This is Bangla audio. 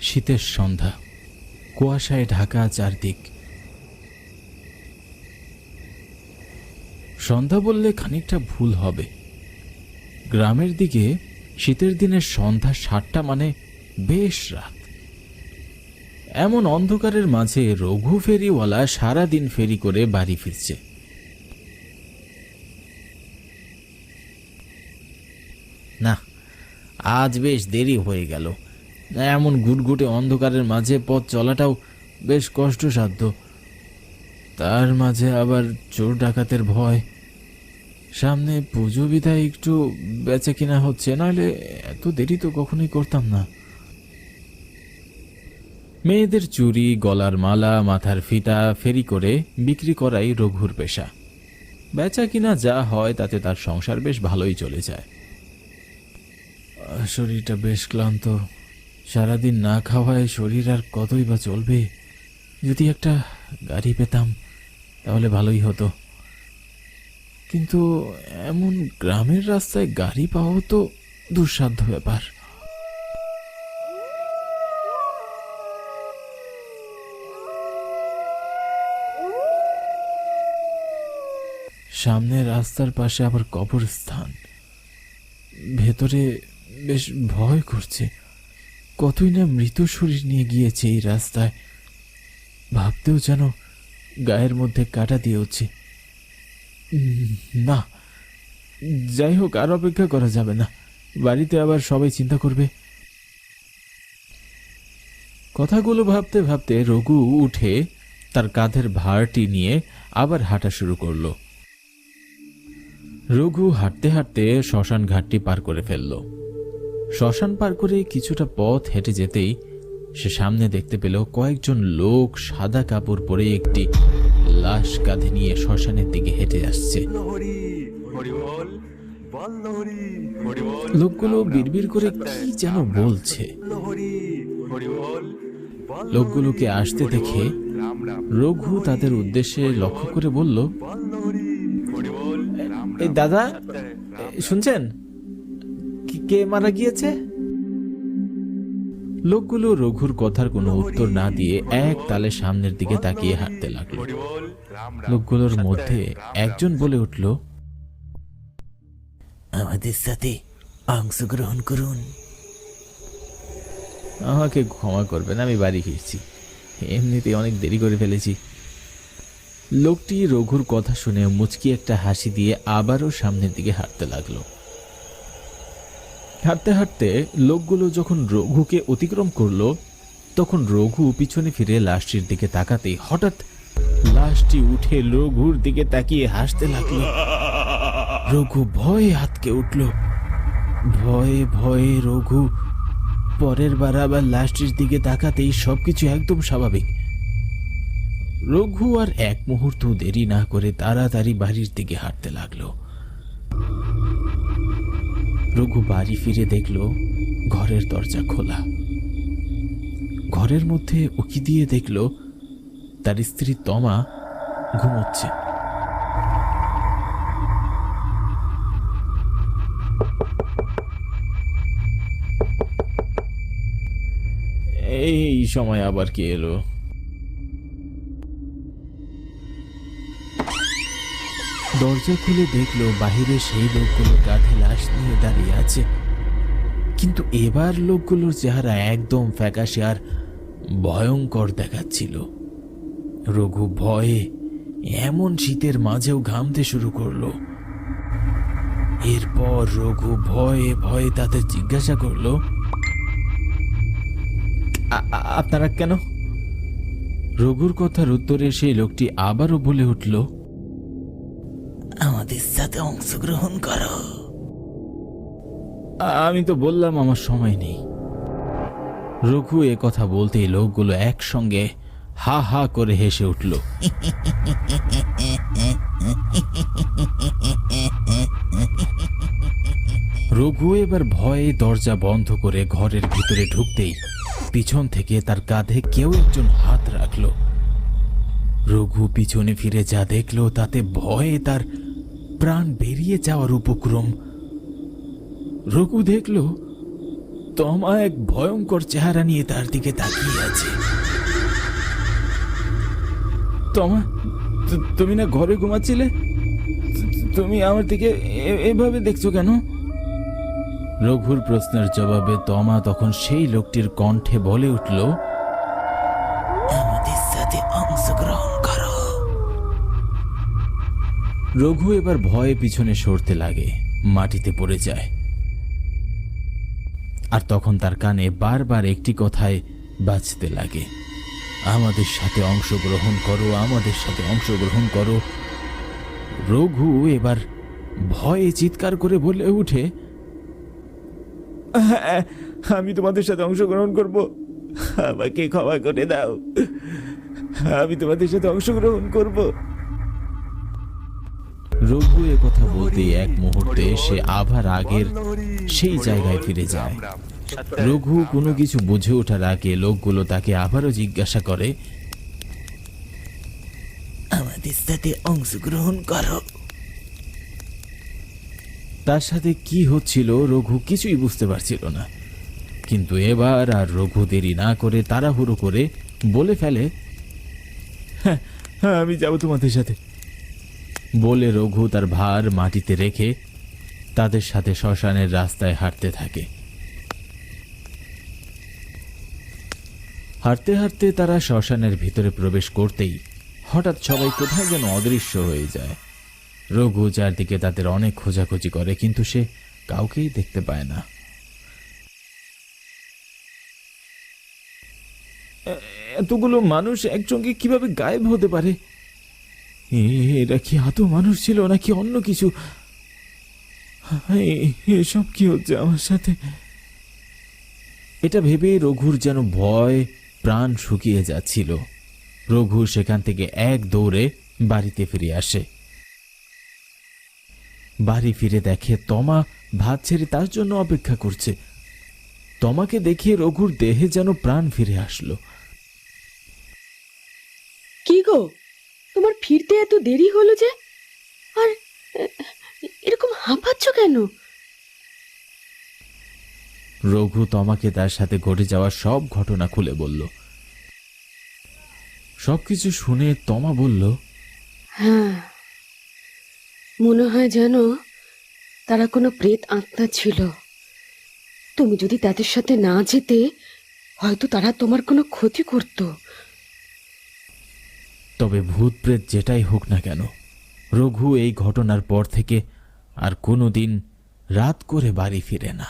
শীতের সন্ধ্যা, কুয়াশায় ঢাকা চারদিক। সন্ধ্যা বললে খানিকটা ভুল হবে। গ্রামের দিকে শীতের দিনের সন্ধ্যা 7টা মানে বেশ রাত। এমন অন্ধকারের মাঝে রঘু ফেরিওয়ালা সারাদিন ফেরি করে বাড়ি ফিরছে। না, আজ বেশ দেরি হয়ে গেল। এমন গুটগুটে অন্ধকারের মাঝে পথ চলাটাও বেশ কষ্টসাধ্য। তার মাঝে আবার চোর ডাকাতের ভয়। সামনে পুজো বিদায় একটু বেচা কিনা হচ্ছে, নাহলে এত দেরি তো কখনোই করতাম না। মেয়েদের চুড়ি, গলার মালা, মাথার ফিতা ফেরি করে বিক্রি করাই রঘুর পেশা। বেচা কিনা যা হয় তাতে তার সংসার বেশ ভালোই চলে যায়। শরীরটা বেশ ক্লান্ত। সারাদিন না খাওয়ায় শরীর আর কতই বা চলবে। যদি একটা গাড়ি পেতাম তাহলে ভালোই হতো, কিন্তু এমন গ্রামের রাস্তায় গাড়ি পাওয়া তো দুঃসাধ্য ব্যাপার। সামনে রাস্তার পাশে আবার কবরস্থান। ভেতরে বেশ ভয় করছে। কতই না মৃত শরীর নিয়ে গিয়েছে এই রাস্তায়। ভাবতেও যেন গায়ের মধ্যে কাটা দিয়ে উঠছে। না, যাই হোক, আর অপেক্ষা করা যাবে না। বাড়িতে আবার সবাই চিন্তা করবে। কথাগুলো ভাবতে ভাবতে রঘু উঠে তার কাঁধের ভারটি নিয়ে আবার হাঁটা শুরু করলো। রঘু হাঁটতে হাঁটতে শ্মশান ঘাটটি পার করে ফেলল। শ্মশান পার করে কিছুটা পথ হেঁটে যেতেই সে সামনে দেখতে পেল কয়েকজন লোক সাদা কাপড় পরে একটি লাশ কাঁধে নিয়ে শ্মশানের দিকে হেঁটে আসছে। লোকগুলো বিড়বিড় করে কি যেন বলছে। লোকগুলোকে আসতে দেখে রঘু তাদের উদ্দেশ্যে লক্ষ্য করে বলল, এই দাদা, শুনছেন কে মারা গিয়েছে? লোকগুলো রঘুর কথার কোনো উত্তর না দিয়ে এক তালে সামনের দিকে তাকিয়ে হাঁটতে লাগলো। লোকগুলোর মধ্যে একজন বলে উঠল, আমাদের সাথে অংশগ্রহণ করুন। আমাকে ক্ষমা করবেন, আমি বাড়ি ফিরছি। এমনিতে অনেক দেরি করে ফেলেছি। লোকটি রঘুর কথা শুনে মুচকি একটা হাসি দিয়ে আবারও সামনের দিকে হাঁটতে লাগলো। হাঁটতে হাঁটতে লোকগুলো যখন রঘুকে অতিক্রম করলো, তখন রঘু পিছনে ফিরে লাশটির দিকে তাকাতেই হঠাৎ লাশটি উঠে রঘুর দিকে তাকিয়ে হাসতে লাগলো। রঘু ভয়ে আঁতকে উঠল। ভয়ে ভয়ে রঘু পরের বার আবার লাশটির দিকে তাকাতেই সবকিছু একদম স্বাভাবিক। রঘু আর এক মুহূর্ত দেরি না করে তাড়াতাড়ি বাড়ির দিকে হাঁটতে লাগলো। রঘু বাড়ি ফিরে দেখল ঘরের দরজা খোলা। ঘরের মধ্যে উকি দিয়ে দেখল তার স্ত্রী তমা ঘুমোচ্ছে। এই সময় আবার কে এলো? দরজা খুলে দেখলো বাহিরে সেই লোকগুলো কাঁধে লাশ নিয়ে দাঁড়িয়ে আছে, কিন্তু এবার লোকগুলোর চেহারা একদম ফ্যাকাশে আর ভয়ঙ্কর দেখাচ্ছিল। রঘু ভয়ে এমন শীতের মাঝেও ঘামতে শুরু করলো। এরপর রঘু ভয়ে ভয়ে তাদের জিজ্ঞাসা করলো, আপনারা কেন? রঘুর কথার উত্তরে সেই লোকটি আবারও বলে উঠল, আমাদের সাথে অংশগ্রহণ করো। আমি তো বললাম আমার সময় নেই। রঘু এ কথা বলতেই লোকগুলো একসঙ্গে হা হা করে হেসে উঠল। রঘু এবার ভয়ে দরজা বন্ধ করে ঘরের ভিতরে ঢুকতেই পিছন থেকে তার কাঁধে কেউ একজন হাত রাখল। রঘু পিছনে ফিরে যা দেখল তাতে ভয়ে তার প্রাণ বেরিয়ে যাওয়ার উপক্রম। রঘু দেখল তমা এক ভয়ঙ্কর চেহারা নিয়ে তার দিকে তাকিয়ে আছে। তমা, তুমি না ঘরে ঘুমাচ্ছিলে? তুমি আমার দিকে এভাবে দেখছো কেন? রঘুর প্রশ্নের জবাবে তমা তখন সেই লোকটির কণ্ঠে বলে উঠল, আমাদের সাথে অংশগ্রহণ করো। রঘু এবার ভয়ে পিছনে সরতে লাগে, মাটিতে পড়ে যায়। আর তখন তার কানে বারবার একটি কথাই বাজতে লাগে, আমাদের সাথে অংশগ্রহণ করো, আমাদের সাথে অংশগ্রহণ করো। রঘু এবার ভয়ে চিৎকার করে বলে উঠে, আমি তোমাদের সাথে অংশগ্রহণ করব, আমাকে ক্ষমা করে দাও, আমি তোমাদের সাথে অংশগ্রহণ করব। রঘু এ কথা বলতে এক মুহূর্তে সে আবার আগের সেই জায়গায় ফিরে যায়। রঘু কোনো কিছু বুঝে ওঠার আগে লোকগুলো তাকে আবারও জিজ্ঞাসা করে, আমাদের সাথে অংশগ্রহণ করো। তার সাথে কি হচ্ছিল রঘু কিছুই বুঝতে পারছিল না, কিন্তু এবার আর রঘু দেরি না করে তাড়াহুড়ো করে বলে ফেলে, হ্যাঁ, আমি যাব তোমাদের সাথে। বলে রঘু তার ভার মাটিতে রেখে তাদের সাথে শ্মশানের রাস্তায় হাঁটতে থাকে। হাঁটতে হাঁটতে তারা শ্মশানের ভিতরে প্রবেশ করতেই হঠাৎ সবাই কোথায় যেন অদৃশ্য হয়ে যায়। রঘু চারদিকে তাদের অনেক খোঁজাখুঁজি করে, কিন্তু সে কাউকেই দেখতে পায় না। এতগুলো মানুষ একসঙ্গে কিভাবে গায়েব হতে পারে? এরা কি আদৌ মানুষ ছিল নাকি অন্য কিছু? এসব কি হচ্ছে আমার সাথে? এটা ভেবে রঘুর যেন ভয় প্রাণ শুকিয়ে যাচ্ছিল। রঘু সেখান থেকে এক দৌড়ে বাড়িতে ফিরে আসে। বাড়ি ফিরে দেখে তমা ভাত ছেড়ে তার জন্য অপেক্ষা করছে। তমাকে দেখে রঘুর দেহে যেন প্রাণ ফিরে আসলো। কি গো, তোমার ফিরতে এত দেরি হলো যে? আর এরকম হাঁপাচ্ছ কেন? রঘু তমাকে তার সাথে ঘটে যাওয়া সব ঘটনা খুলে বলল। সবকিছু শুনে তমা বলল, হ্যাঁ, মনে হয় যেন তারা কোনো প্রেত আত্মা ছিল। তুমি যদি তাদের সাথে না যেতে, হয়তো তারা তোমার কোনো ক্ষতি করত। তবে ভূত প্রেত যেটাই হোক না কেন, রঘু এই ঘটনার পর থেকে আর কোনোদিন রাত করে বাড়ি ফিরে না।